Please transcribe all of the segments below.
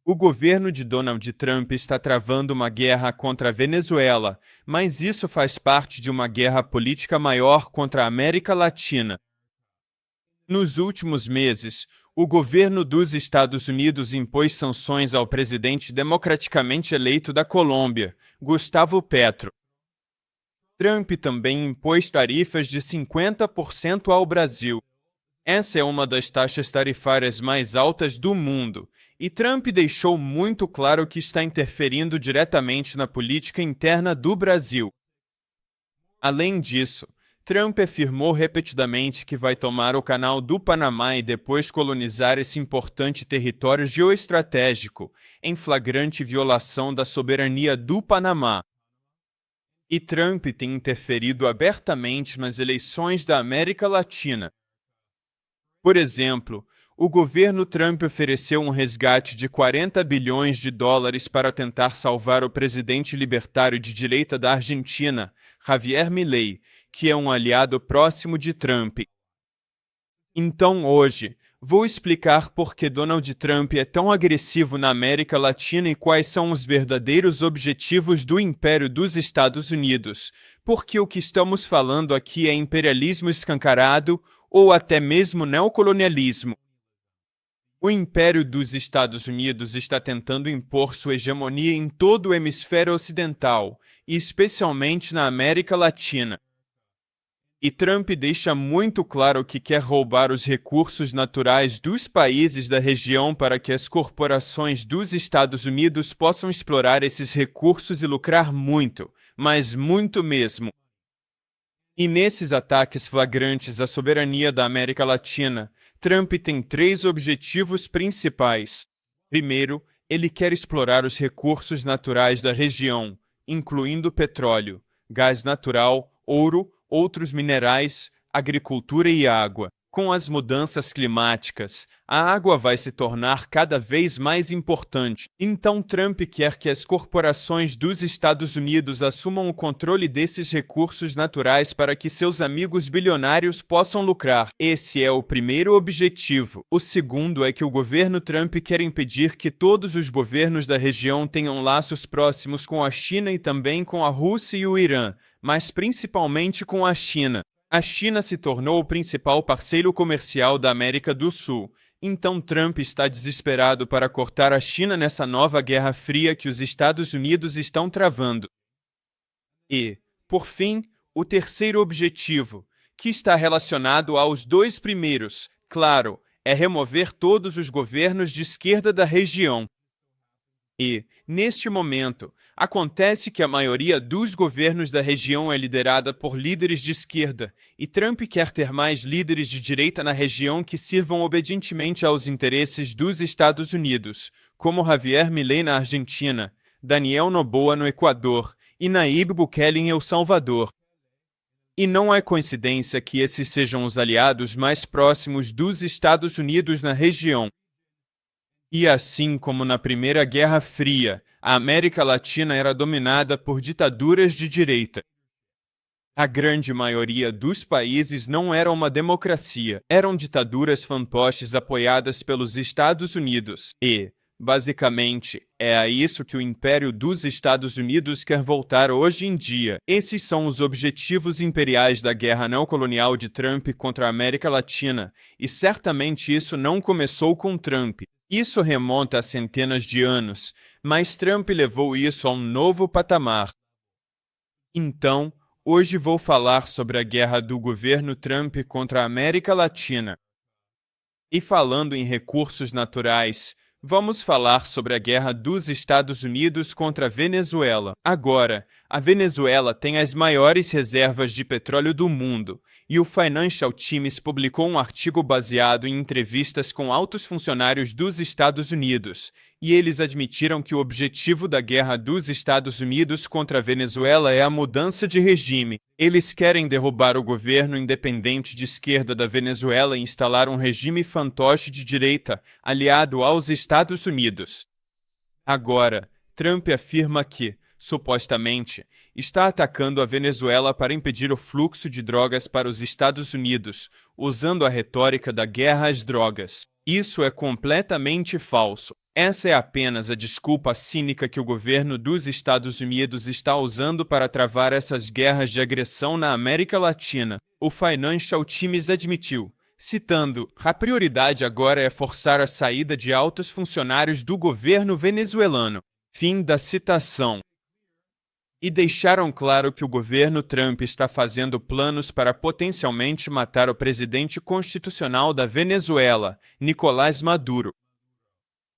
O governo de Donald Trump está travando uma guerra contra a Venezuela, mas isso faz parte de uma guerra política maior contra a América Latina. Nos últimos meses, o governo dos Estados Unidos impôs sanções ao presidente democraticamente eleito da Colômbia, Gustavo Petro. Trump também impôs tarifas de 50% ao Brasil. Essa é uma das taxas tarifárias mais altas do mundo, e Trump deixou muito claro que está interferindo diretamente na política interna do Brasil. Além disso, Trump afirmou repetidamente que vai tomar o Canal do Panamá e depois colonizar esse importante território geoestratégico, em flagrante violação da soberania do Panamá. E Trump tem interferido abertamente nas eleições da América Latina. Por exemplo, o governo Trump ofereceu um resgate de 40 bilhões de dólares para tentar salvar o presidente libertário de direita da Argentina, Javier Milei, que é um aliado próximo de Trump. Então, hoje, vou explicar por que Donald Trump é tão agressivo na América Latina e quais são os verdadeiros objetivos do Império dos Estados Unidos, porque o que estamos falando aqui é imperialismo escancarado ou até mesmo neocolonialismo. O Império dos Estados Unidos está tentando impor sua hegemonia em todo o hemisfério ocidental, e especialmente na América Latina. E Trump deixa muito claro que quer roubar os recursos naturais dos países da região para que as corporações dos Estados Unidos possam explorar esses recursos e lucrar muito, mas muito mesmo. E nesses ataques flagrantes à soberania da América Latina, Trump tem 3 objetivos principais. Primeiro, ele quer explorar os recursos naturais da região, incluindo petróleo, gás natural, ouro, outros minerais, agricultura e água. Com as mudanças climáticas, a água vai se tornar cada vez mais importante. Então Trump quer que as corporações dos Estados Unidos assumam o controle desses recursos naturais para que seus amigos bilionários possam lucrar. Esse é o primeiro objetivo. O segundo é que o governo Trump quer impedir que todos os governos da região tenham laços próximos com a China e também com a Rússia e o Irã, mas principalmente com a China. A China se tornou o principal parceiro comercial da América do Sul, então Trump está desesperado para cortar a China nessa nova guerra fria que os Estados Unidos estão travando. E, por fim, o terceiro objetivo, que está relacionado aos 2 primeiros, claro, é remover todos os governos de esquerda da região. E, neste momento, acontece que a maioria dos governos da região é liderada por líderes de esquerda, e Trump quer ter mais líderes de direita na região que sirvam obedientemente aos interesses dos Estados Unidos, como Javier Milei na Argentina, Daniel Noboa no Equador e Nayib Bukele em El Salvador. E não é coincidência que esses sejam os aliados mais próximos dos Estados Unidos na região. E assim como na Primeira Guerra Fria, a América Latina era dominada por ditaduras de direita. A grande maioria dos países não era uma democracia, eram ditaduras fantoches apoiadas pelos Estados Unidos. E, basicamente, é a isso que o Império dos Estados Unidos quer voltar hoje em dia. Esses são os objetivos imperiais da guerra neocolonial de Trump contra a América Latina, e certamente isso não começou com Trump. Isso remonta a centenas de anos, mas Trump levou isso a um novo patamar. Então, hoje vou falar sobre a guerra do governo Trump contra a América Latina. E falando em recursos naturais, vamos falar sobre a guerra dos Estados Unidos contra a Venezuela. Agora, a Venezuela tem as maiores reservas de petróleo do mundo, e o Financial Times publicou um artigo baseado em entrevistas com altos funcionários dos Estados Unidos, e eles admitiram que o objetivo da guerra dos Estados Unidos contra a Venezuela é a mudança de regime. Eles querem derrubar o governo independente de esquerda da Venezuela e instalar um regime fantoche de direita, aliado aos Estados Unidos. Agora, Trump afirma que, supostamente, está atacando a Venezuela para impedir o fluxo de drogas para os Estados Unidos, usando a retórica da guerra às drogas. Isso é completamente falso. Essa é apenas a desculpa cínica que o governo dos Estados Unidos está usando para travar essas guerras de agressão na América Latina, o Financial Times admitiu, citando: "A prioridade agora é forçar a saída de altos funcionários do governo venezuelano." Fim da citação. E deixaram claro que o governo Trump está fazendo planos para potencialmente matar o presidente constitucional da Venezuela, Nicolás Maduro.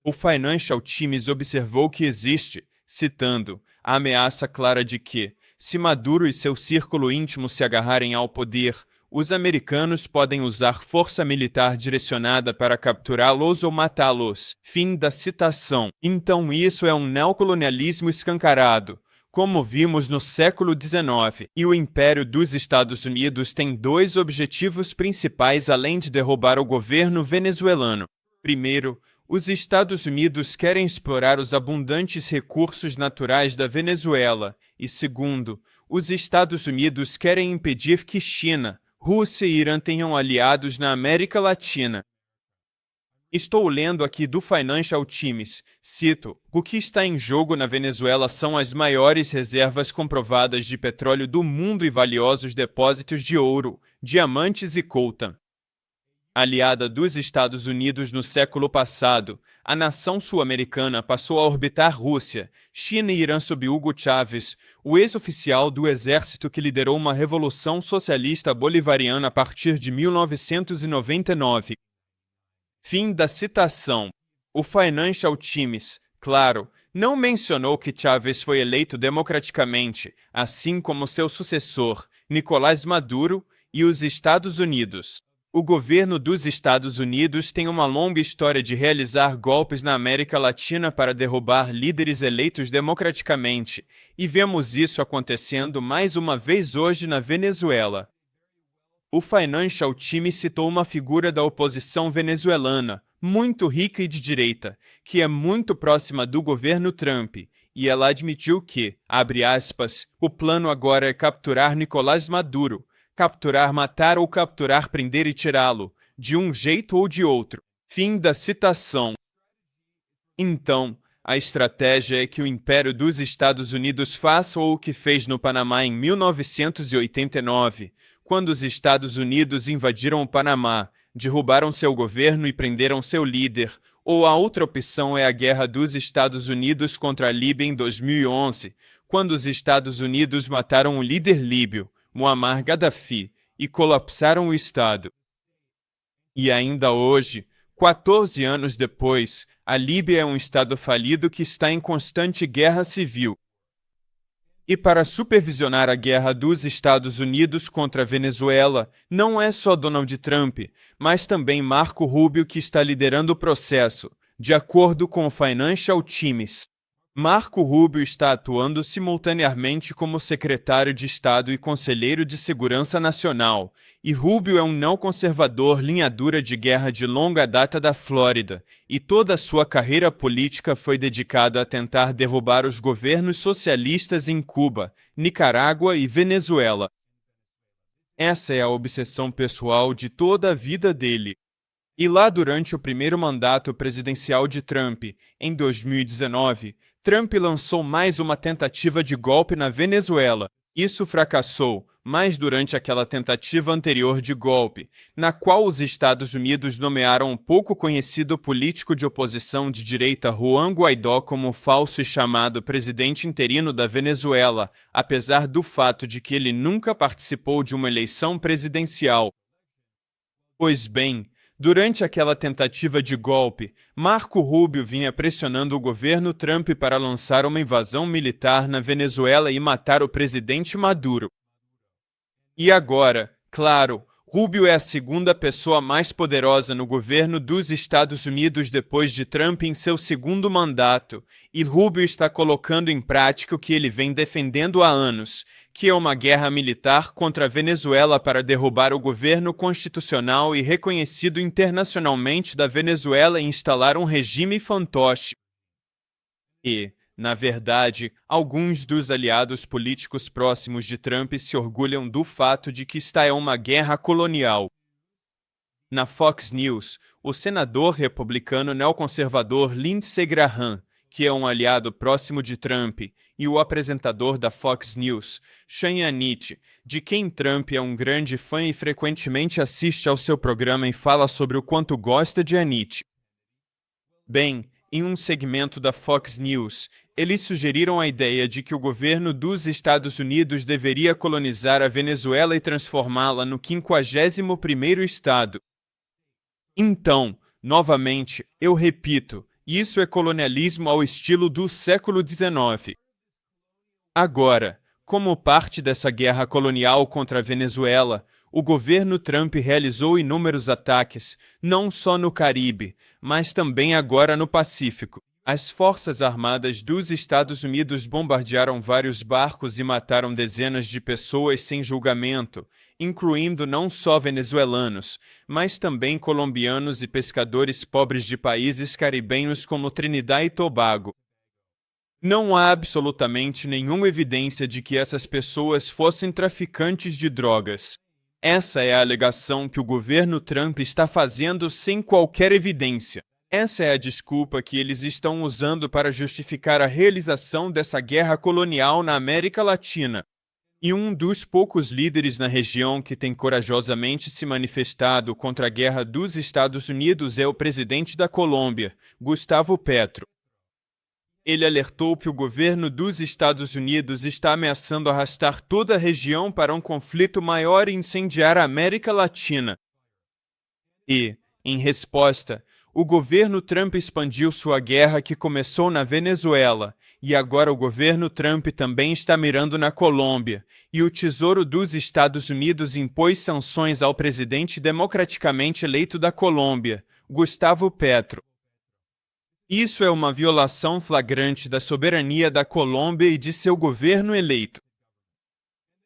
O Financial Times observou que existe, citando, a ameaça clara de que, se Maduro e seu círculo íntimo se agarrarem ao poder, os americanos podem usar força militar direcionada para capturá-los ou matá-los. Fim da citação. Então isso é um neocolonialismo escancarado, como vimos no século XIX, e o Império dos Estados Unidos tem dois objetivos principais além de derrubar o governo venezuelano. Primeiro, os Estados Unidos querem explorar os abundantes recursos naturais da Venezuela e, segundo, os Estados Unidos querem impedir que China, Rússia e Irã tenham aliados na América Latina. Estou lendo aqui do Financial Times, cito, o que está em jogo na Venezuela são as maiores reservas comprovadas de petróleo do mundo e valiosos depósitos de ouro, diamantes e coltan. Aliada dos Estados Unidos no século passado, a nação sul-americana passou a orbitar Rússia, China e Irã sob Hugo Chávez, o ex-oficial do exército que liderou uma revolução socialista bolivariana a partir de 1999. Fim da citação. O Financial Times, claro, não mencionou que Chávez foi eleito democraticamente, assim como seu sucessor, Nicolás Maduro, e os Estados Unidos. O governo dos Estados Unidos tem uma longa história de realizar golpes na América Latina para derrubar líderes eleitos democraticamente, e vemos isso acontecendo mais uma vez hoje na Venezuela. O Financial Times citou uma figura da oposição venezuelana, muito rica e de direita, que é muito próxima do governo Trump, e ela admitiu que, abre aspas, o plano agora é capturar Nicolás Maduro, capturar, matar ou capturar, prender e tirá-lo, de um jeito ou de outro. Fim da citação. Então, a estratégia é que o Império dos Estados Unidos faça o que fez no Panamá em 1989, quando os Estados Unidos invadiram o Panamá, derrubaram seu governo e prenderam seu líder, ou a outra opção é a guerra dos Estados Unidos contra a Líbia em 2011, quando os Estados Unidos mataram o líder líbio, Muammar Gaddafi, e colapsaram o Estado. E ainda hoje, 14 anos depois, a Líbia é um Estado falido que está em constante guerra civil. E para supervisionar a guerra dos Estados Unidos contra a Venezuela, não é só Donald Trump, mas também Marco Rubio que está liderando o processo, de acordo com o Financial Times. Marco Rubio está atuando simultaneamente como secretário de Estado e conselheiro de Segurança Nacional, e Rubio é um neoconservador linha dura de guerra de longa data da Flórida, e toda a sua carreira política foi dedicada a tentar derrubar os governos socialistas em Cuba, Nicarágua e Venezuela. Essa é a obsessão pessoal de toda a vida dele. E lá durante o primeiro mandato presidencial de Trump, em 2019, Trump lançou mais uma tentativa de golpe na Venezuela. Isso fracassou, mas durante aquela tentativa anterior de golpe, na qual os Estados Unidos nomearam um pouco conhecido político de oposição de direita Juan Guaidó como falso e chamado presidente interino da Venezuela, apesar do fato de que ele nunca participou de uma eleição presidencial. Pois bem, durante aquela tentativa de golpe, Marco Rubio vinha pressionando o governo Trump para lançar uma invasão militar na Venezuela e matar o presidente Maduro. E agora, claro, Rubio é a segunda pessoa mais poderosa no governo dos Estados Unidos depois de Trump em seu segundo mandato, e Rubio está colocando em prática o que ele vem defendendo há anos, que é uma guerra militar contra a Venezuela para derrubar o governo constitucional e reconhecido internacionalmente da Venezuela e instalar um regime fantoche. E, na verdade, alguns dos aliados políticos próximos de Trump se orgulham do fato de que esta é uma guerra colonial. Na Fox News, o senador republicano neoconservador Lindsey Graham, que é um aliado próximo de Trump, e o apresentador da Fox News, Sean Hannity, de quem Trump é um grande fã e frequentemente assiste ao seu programa e fala sobre o quanto gosta de Hannity. Bem, em um segmento da Fox News, eles sugeriram a ideia de que o governo dos Estados Unidos deveria colonizar a Venezuela e transformá-la no 51º estado. Então, novamente, eu repito, isso é colonialismo ao estilo do século XIX. Agora, como parte dessa guerra colonial contra a Venezuela, o governo Trump realizou inúmeros ataques, não só no Caribe, mas também agora no Pacífico. As Forças Armadas dos Estados Unidos bombardearam vários barcos e mataram dezenas de pessoas sem julgamento, incluindo não só venezuelanos, mas também colombianos e pescadores pobres de países caribenhos como Trinidad e Tobago. Não há absolutamente nenhuma evidência de que essas pessoas fossem traficantes de drogas. Essa é a alegação que o governo Trump está fazendo sem qualquer evidência. Essa é a desculpa que eles estão usando para justificar a realização dessa guerra colonial na América Latina. E um dos poucos líderes na região que tem corajosamente se manifestado contra a guerra dos Estados Unidos é o presidente da Colômbia, Gustavo Petro. Ele alertou que o governo dos Estados Unidos está ameaçando arrastar toda a região para um conflito maior e incendiar a América Latina. E, em resposta, o governo Trump expandiu sua guerra que começou na Venezuela, e agora o governo Trump também está mirando na Colômbia, e o Tesouro dos Estados Unidos impôs sanções ao presidente democraticamente eleito da Colômbia, Gustavo Petro. Isso é uma violação flagrante da soberania da Colômbia e de seu governo eleito.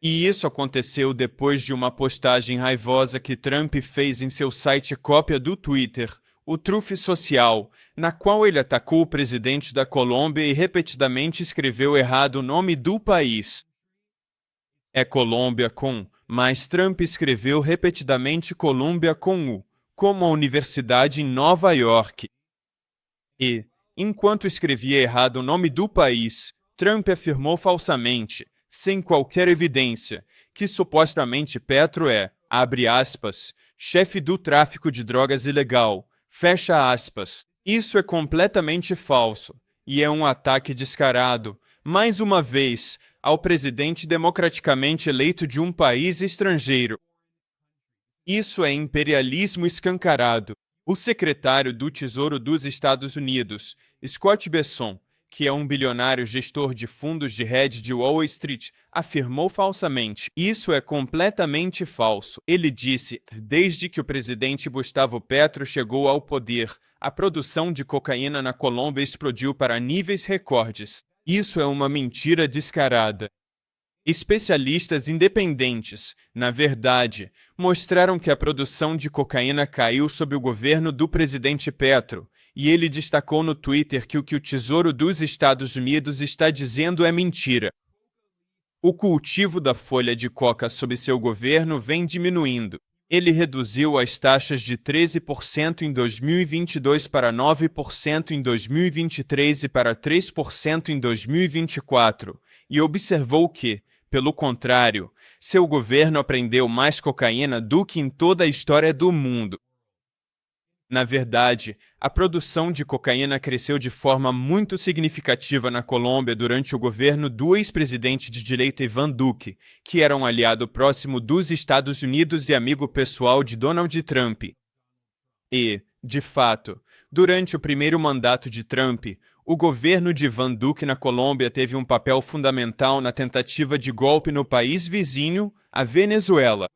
E isso aconteceu depois de uma postagem raivosa que Trump fez em seu site cópia do Twitter, o Truth Social, na qual ele atacou o presidente da Colômbia e repetidamente escreveu errado o nome do país. É Colômbia com, mas Trump escreveu repetidamente Colômbia com U, como a universidade em Nova York. E, enquanto escrevia errado o nome do país, Trump afirmou falsamente, sem qualquer evidência, que supostamente Petro é, abre aspas, chefe do tráfico de drogas ilegal, fecha aspas. Isso é completamente falso, e é um ataque descarado, mais uma vez, ao presidente democraticamente eleito de um país estrangeiro. Isso é imperialismo escancarado. O secretário do Tesouro dos Estados Unidos, Scott Bessent, que é um bilionário gestor de fundos de hedge de Wall Street, afirmou falsamente. Isso é completamente falso. Ele disse, desde que o presidente Gustavo Petro chegou ao poder, a produção de cocaína na Colômbia explodiu para níveis recordes. Isso é uma mentira descarada. Especialistas independentes, na verdade, mostraram que a produção de cocaína caiu sob o governo do presidente Petro, e ele destacou no Twitter que o Tesouro dos Estados Unidos está dizendo é mentira. O cultivo da folha de coca sob seu governo vem diminuindo. Ele reduziu as taxas de 13% em 2022 para 9% em 2023 e para 3% em 2024, e observou que, pelo contrário, seu governo apreendeu mais cocaína do que em toda a história do mundo. Na verdade, a produção de cocaína cresceu de forma muito significativa na Colômbia durante o governo do ex-presidente de direita Ivan Duque, que era um aliado próximo dos Estados Unidos e amigo pessoal de Donald Trump. E, de fato, durante o primeiro mandato de Trump, o governo de Ivan Duque na Colômbia teve um papel fundamental na tentativa de golpe no país vizinho, a Venezuela.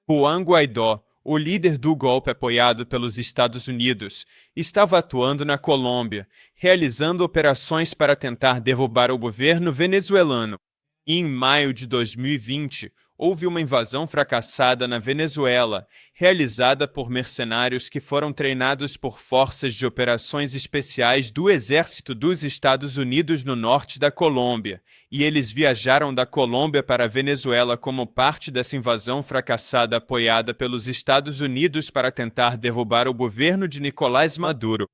Juan Guaidó, o líder do golpe apoiado pelos Estados Unidos, estava atuando na Colômbia, realizando operações para tentar derrubar o governo venezuelano. E em maio de 2020, houve uma invasão fracassada na Venezuela, realizada por mercenários que foram treinados por forças de operações especiais do Exército dos Estados Unidos no norte da Colômbia, e eles viajaram da Colômbia para a Venezuela como parte dessa invasão fracassada apoiada pelos Estados Unidos para tentar derrubar o governo de Nicolás Maduro.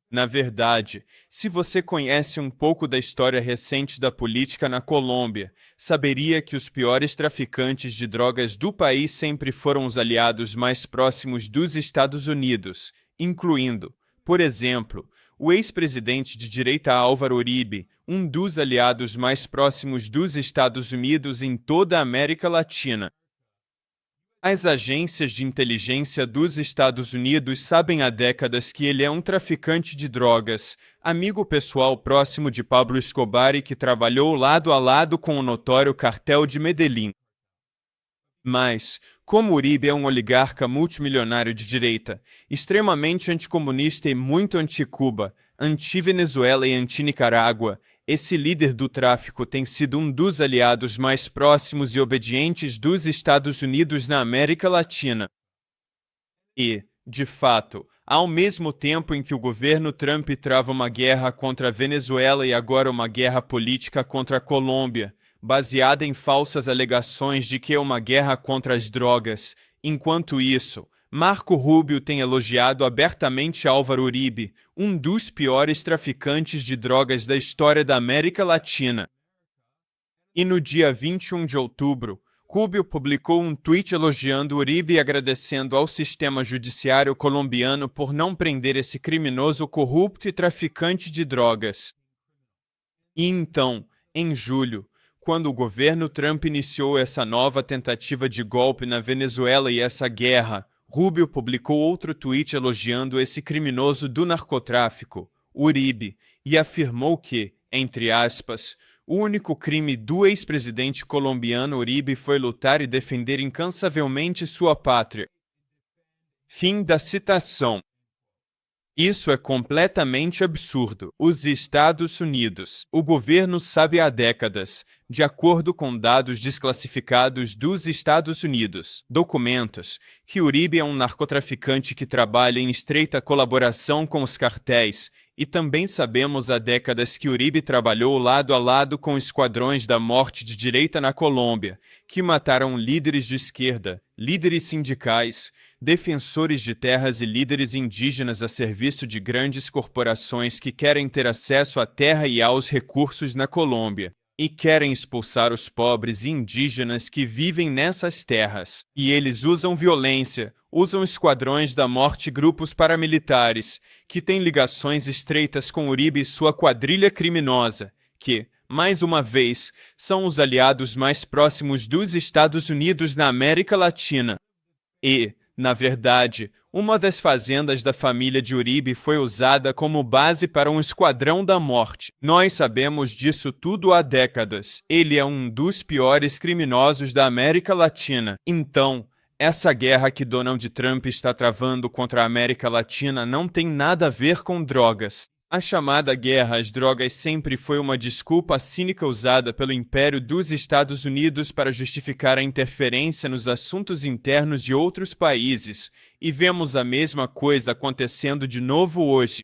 Na verdade, se você conhece um pouco da história recente da política na Colômbia, saberia que os piores traficantes de drogas do país sempre foram os aliados mais próximos dos Estados Unidos, incluindo, por exemplo, o ex-presidente de direita Álvaro Uribe, um dos aliados mais próximos dos Estados Unidos em toda a América Latina. As agências de inteligência dos Estados Unidos sabem há décadas que ele é um traficante de drogas, amigo pessoal próximo de Pablo Escobar e que trabalhou lado a lado com o notório cartel de Medellín. Mas, como Uribe é um oligarca multimilionário de direita, extremamente anticomunista e muito anti-Cuba, anti-Venezuela e anti-Nicarágua, esse líder do tráfico tem sido um dos aliados mais próximos e obedientes dos Estados Unidos na América Latina. E, de fato, ao mesmo tempo em que o governo Trump trava uma guerra contra a Venezuela e agora uma guerra política contra a Colômbia, baseada em falsas alegações de que é uma guerra contra as drogas, enquanto isso, Marco Rubio tem elogiado abertamente Álvaro Uribe, um dos piores traficantes de drogas da história da América Latina. E no dia 21 de outubro, Rubio publicou um tweet elogiando Uribe e agradecendo ao sistema judiciário colombiano por não prender esse criminoso corrupto e traficante de drogas. E então, em julho, quando o governo Trump iniciou essa nova tentativa de golpe na Venezuela e essa guerra, Rubio publicou outro tweet elogiando esse criminoso do narcotráfico, Uribe, e afirmou que, entre aspas, o único crime do ex-presidente colombiano Uribe foi lutar e defender incansavelmente sua pátria. Fim da citação. Isso é completamente absurdo. Os Estados Unidos, o governo sabe há décadas, de acordo com dados desclassificados dos Estados Unidos, documentos, que Uribe é um narcotraficante que trabalha em estreita colaboração com os cartéis, e também sabemos há décadas que Uribe trabalhou lado a lado com esquadrões da morte de direita na Colômbia, que mataram líderes de esquerda, líderes sindicais, defensores de terras e líderes indígenas a serviço de grandes corporações que querem ter acesso à terra e aos recursos na Colômbia, e querem expulsar os pobres e indígenas que vivem nessas terras. E eles usam violência, usam esquadrões da morte e grupos paramilitares, que têm ligações estreitas com Uribe e sua quadrilha criminosa, que, mais uma vez, são os aliados mais próximos dos Estados Unidos na América Latina. E, na verdade, uma das fazendas da família de Uribe foi usada como base para um esquadrão da morte. Nós sabemos disso tudo há décadas. Ele é um dos piores criminosos da América Latina. Então, essa guerra que Donald Trump está travando contra a América Latina não tem nada a ver com drogas. A chamada guerra às drogas sempre foi uma desculpa cínica usada pelo Império dos Estados Unidos para justificar a interferência nos assuntos internos de outros países, e vemos a mesma coisa acontecendo de novo hoje.